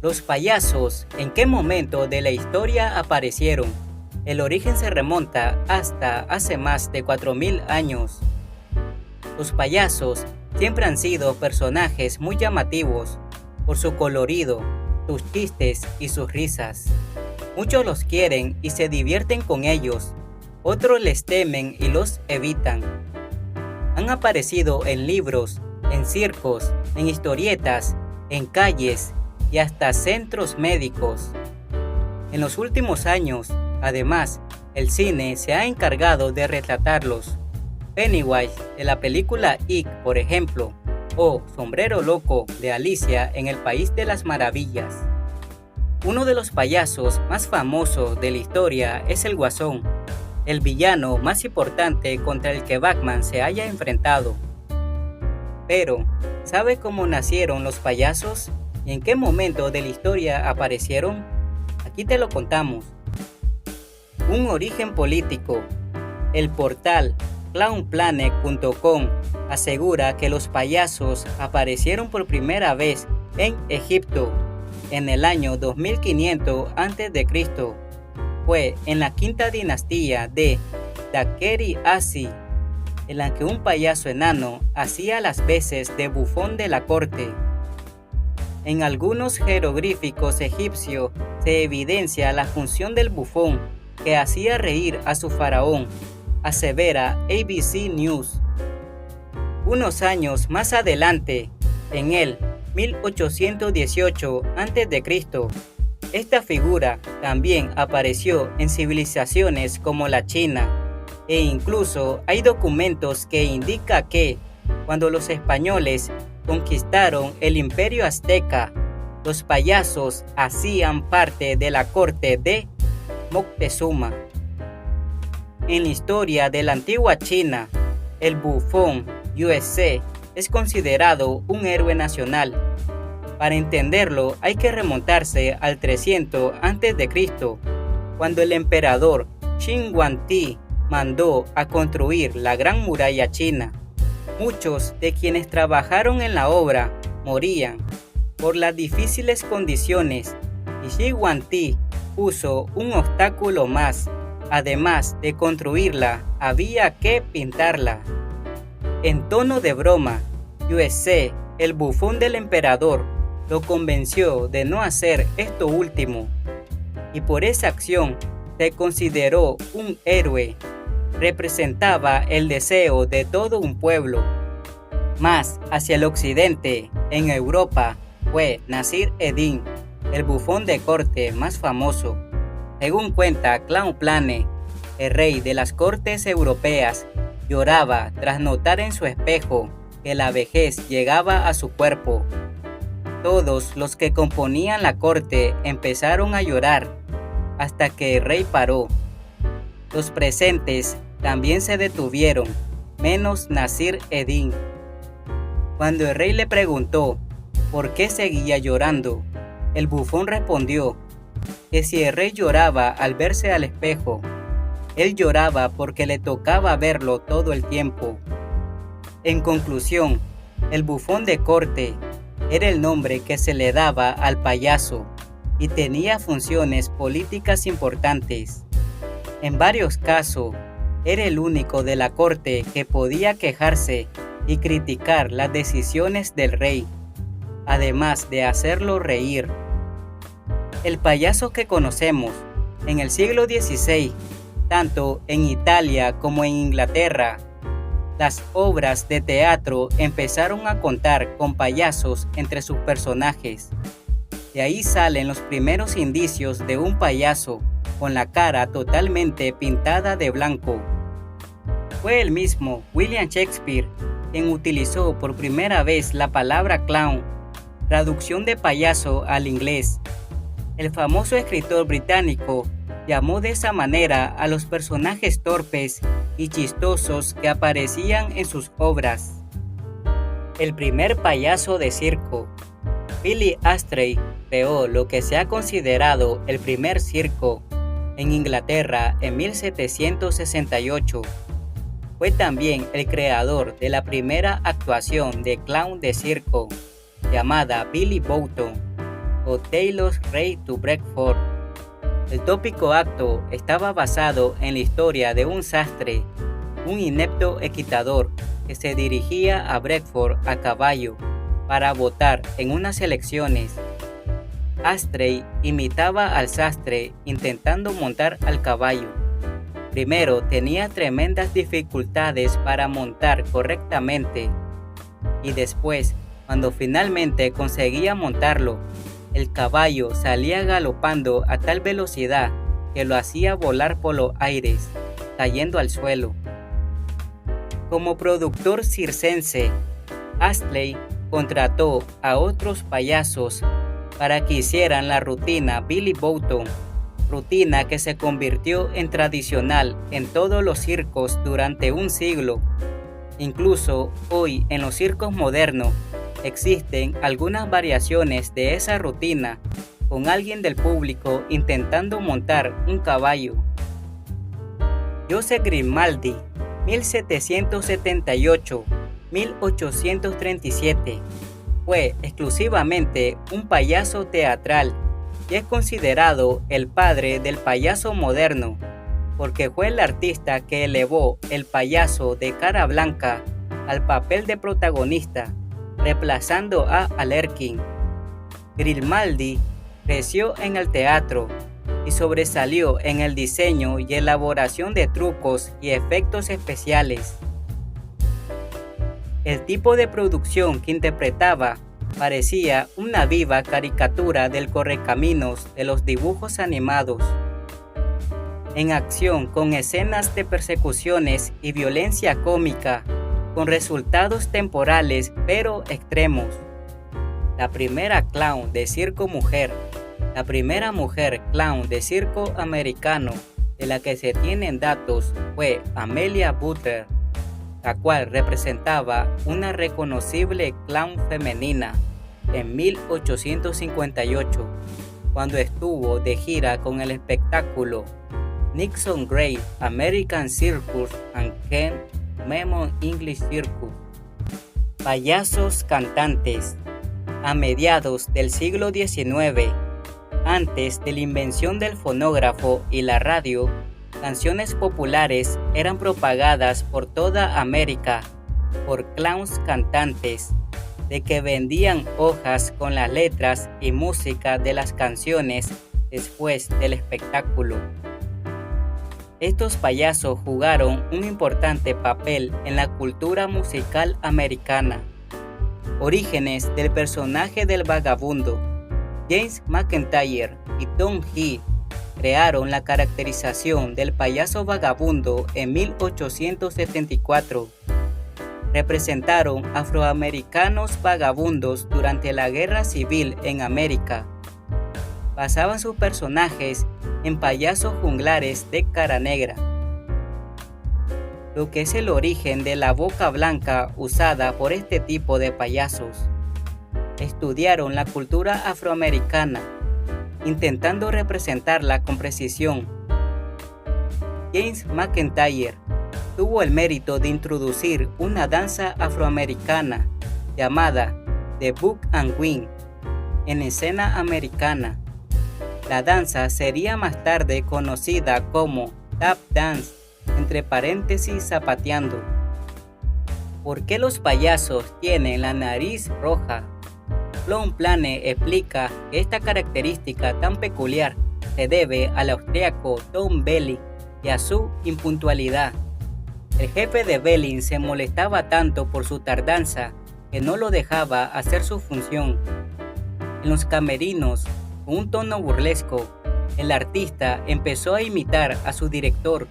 Los payasos, ¿en qué momento de la historia aparecieron? El origen se remonta hasta hace más de 4000 años. Los payasos siempre han sido personajes muy llamativos por su colorido, sus chistes y sus risas. Muchos los quieren y se divierten con ellos, otros les temen y los evitan. Han aparecido en libros, en circos, en historietas, en calles y hasta centros médicos. En los últimos años, además, el cine se ha encargado de retratarlos. Pennywise de la película It, por ejemplo, o Sombrero Loco de Alicia en el País de las Maravillas. Uno de los payasos más famosos de la historia es el Guasón, el villano más importante contra el que Batman se haya enfrentado. Pero, ¿sabe cómo nacieron los payasos y en qué momento de la historia aparecieron? Aquí te lo contamos. Un origen político. El portal clownplanet.com asegura que los payasos aparecieron por primera vez en Egipto en el año 2500 a.C. Fue en la quinta dinastía de Daqueri Asi, en la que un payaso enano hacía las veces de bufón de la corte. En algunos jeroglíficos egipcios se evidencia la función del bufón que hacía reír a su faraón, asevera ABC News. Unos años más adelante, en el 1818 a.C., esta figura también apareció en civilizaciones como la China, e incluso hay documentos que indican que, cuando los españoles conquistaron el imperio azteca, los payasos hacían parte de la corte de Moctezuma. En la historia de la antigua China, el bufón Yue es considerado un héroe nacional. Para entenderlo hay que remontarse al 300 a.C., cuando el emperador Qin Huangdi mandó a construir la Gran Muralla China. Muchos de quienes trabajaron en la obra morían por las difíciles condiciones y Qin Huangdi puso un obstáculo más. Además de construirla, había que pintarla. En tono de broma, Yue, el bufón del emperador, lo convenció de no hacer esto último, y por esa acción se consideró un héroe. Representaba el deseo de todo un pueblo. Más hacia el occidente, en Europa, fue Nasir Eddin, el bufón de corte más famoso. Según cuenta Clown Planet, el rey de las cortes europeas lloraba tras notar en su espejo que la vejez llegaba a su cuerpo. Todos los que componían la corte empezaron a llorar, hasta que el rey paró. Los presentes también se detuvieron, menos Nasir Eddin. Cuando el rey le preguntó por qué seguía llorando, el bufón respondió que si el rey lloraba al verse al espejo, él lloraba porque le tocaba verlo todo el tiempo. En conclusión, el bufón de corte era el nombre que se le daba al payaso y tenía funciones políticas importantes. En varios casos, era el único de la corte que podía quejarse y criticar las decisiones del rey, además de hacerlo reír. El payaso que conocemos en el siglo XVI, tanto en Italia como en Inglaterra, las obras de teatro empezaron a contar con payasos entre sus personajes. De ahí salen los primeros indicios de un payaso con la cara totalmente pintada de blanco. Fue el mismo William Shakespeare quien utilizó por primera vez la palabra clown, traducción de payaso al inglés. El famoso escritor británico llamó de esa manera a los personajes torpes y chistosos que aparecían en sus obras. El primer payaso de circo. Billy Astley creó lo que se ha considerado el primer circo en Inglaterra en 1768. Fue también el creador de la primera actuación de clown de circo, llamada Billy Boughton. o Taylor's Race to Bradford. El tópico acto estaba basado en la historia de un sastre, un inepto equitador que se dirigía a Bradford a caballo para votar en unas elecciones. Astley imitaba al sastre intentando montar al caballo. Primero tenía tremendas dificultades para montar correctamente y después, cuando finalmente conseguía montarlo, el caballo salía galopando a tal velocidad que lo hacía volar por los aires, cayendo al suelo. Como productor circense, Astley contrató a otros payasos para que hicieran la rutina Billy Bottom, rutina que se convirtió en tradicional en todos los circos durante un siglo. Incluso hoy en los circos modernos existen algunas variaciones de esa rutina con alguien del público intentando montar un caballo. Joseph Grimaldi, 1778-1837, fue exclusivamente un payaso teatral y es considerado el padre del payaso moderno, porque fue el artista que elevó el payaso de cara blanca al papel de protagonista, reemplazando a Alerkin. Grimaldi creció en el teatro y sobresalió en el diseño y elaboración de trucos y efectos especiales. El tipo de producción que interpretaba parecía una viva caricatura del correcaminos de los dibujos animados, en acción con escenas de persecuciones y violencia cómica, con resultados temporales pero extremos. La primera clown de circo mujer, la primera mujer clown de circo americano de la que se tienen datos fue Amelia Butler, la cual representaba una reconocible clown femenina en 1858, cuando estuvo de gira con el espectáculo Nixon Great American Circus and Ken Memon English Circus. Payasos cantantes. A mediados del siglo XIX, antes de la invención del fonógrafo y la radio, canciones populares eran propagadas por toda América por clowns cantantes, de que vendían hojas con las letras y música de las canciones después del espectáculo. Estos payasos jugaron un importante papel en la cultura musical americana. Orígenes del personaje del vagabundo. James McIntyre y Tom Hill crearon la caracterización del payaso vagabundo en 1874. Representaron afroamericanos vagabundos durante la Guerra Civil en América. Basaban sus personajes en payasos juglares de cara negra, lo que es el origen de la boca blanca usada por este tipo de payasos. Estudiaron la cultura afroamericana, intentando representarla con precisión. James McIntyre tuvo el mérito de introducir una danza afroamericana llamada The Buck and Wing en escena americana. La danza sería más tarde conocida como tap dance, entre paréntesis zapateando. ¿Por qué los payasos tienen la nariz roja? Flown Plane explica que esta característica tan peculiar se debe al austríaco Tom Belling y a su impuntualidad. El jefe de Belling se molestaba tanto por su tardanza que no lo dejaba hacer su función. En los camerinos, con un tono burlesco, el artista empezó a imitar a su director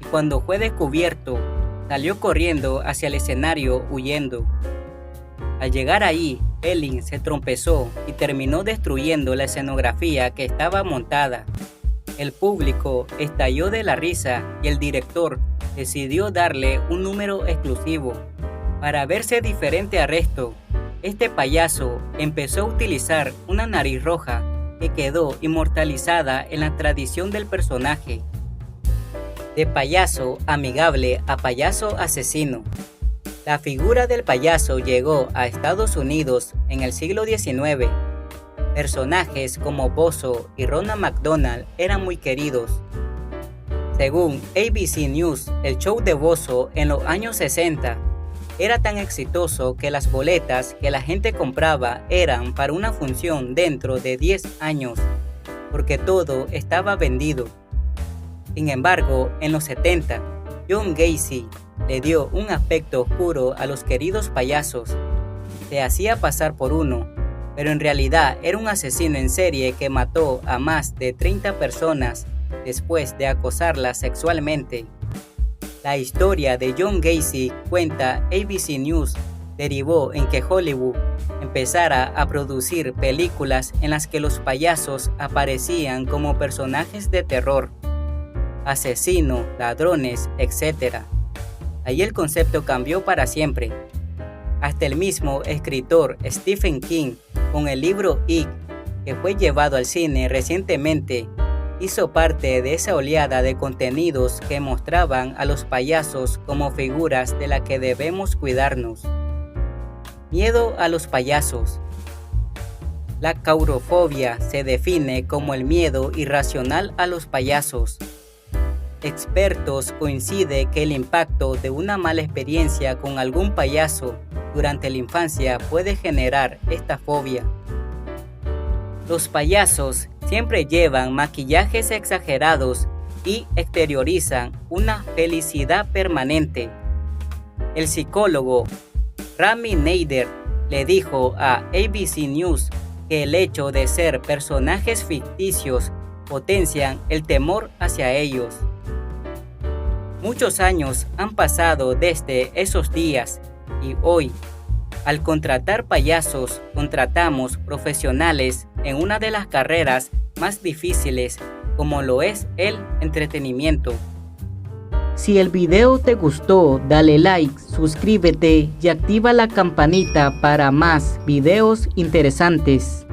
y cuando fue descubierto, salió corriendo hacia el escenario huyendo. Al llegar ahí, Belling se tropezó y terminó destruyendo la escenografía que estaba montada. El público estalló de la risa y el director decidió darle un número exclusivo. Para verse diferente al resto, este payaso empezó a utilizar una nariz roja que quedó inmortalizada en la tradición del personaje. De payaso amigable a payaso asesino. La figura del payaso llegó a Estados Unidos en el siglo XIX. Personajes como Bozo y Ronald McDonald eran muy queridos. Según ABC News, el show de Bozo en los años 60 era tan exitoso que las boletas que la gente compraba eran para una función dentro de 10 años, porque todo estaba vendido. Sin embargo, en los 70, John Gacy le dio un aspecto oscuro a los queridos payasos. Se hacía pasar por uno, pero en realidad era un asesino en serie que mató a más de 30 personas después de acosarlas sexualmente. La historia de John Gacy, cuenta ABC News, derivó en que Hollywood empezara a producir películas en las que los payasos aparecían como personajes de terror, asesinos, ladrones, etc. Ahí el concepto cambió para siempre. Hasta el mismo escritor Stephen King, con el libro It, que fue llevado al cine recientemente, hizo parte de esa oleada de contenidos que mostraban a los payasos como figuras de las que debemos cuidarnos. Miedo a los payasos. La caurofobia se define como el miedo irracional a los payasos. Expertos coinciden que el impacto de una mala experiencia con algún payaso durante la infancia puede generar esta fobia. Los payasos siempre llevan maquillajes exagerados y exteriorizan una felicidad permanente. El psicólogo Rami Nader le dijo a ABC News que el hecho de ser personajes ficticios potencian el temor hacia ellos. Muchos años han pasado desde esos días y hoy, al contratar payasos, contratamos profesionales en una de las carreras más difíciles, como lo es el entretenimiento. Si el video te gustó, dale like, suscríbete y activa la campanita para más videos interesantes.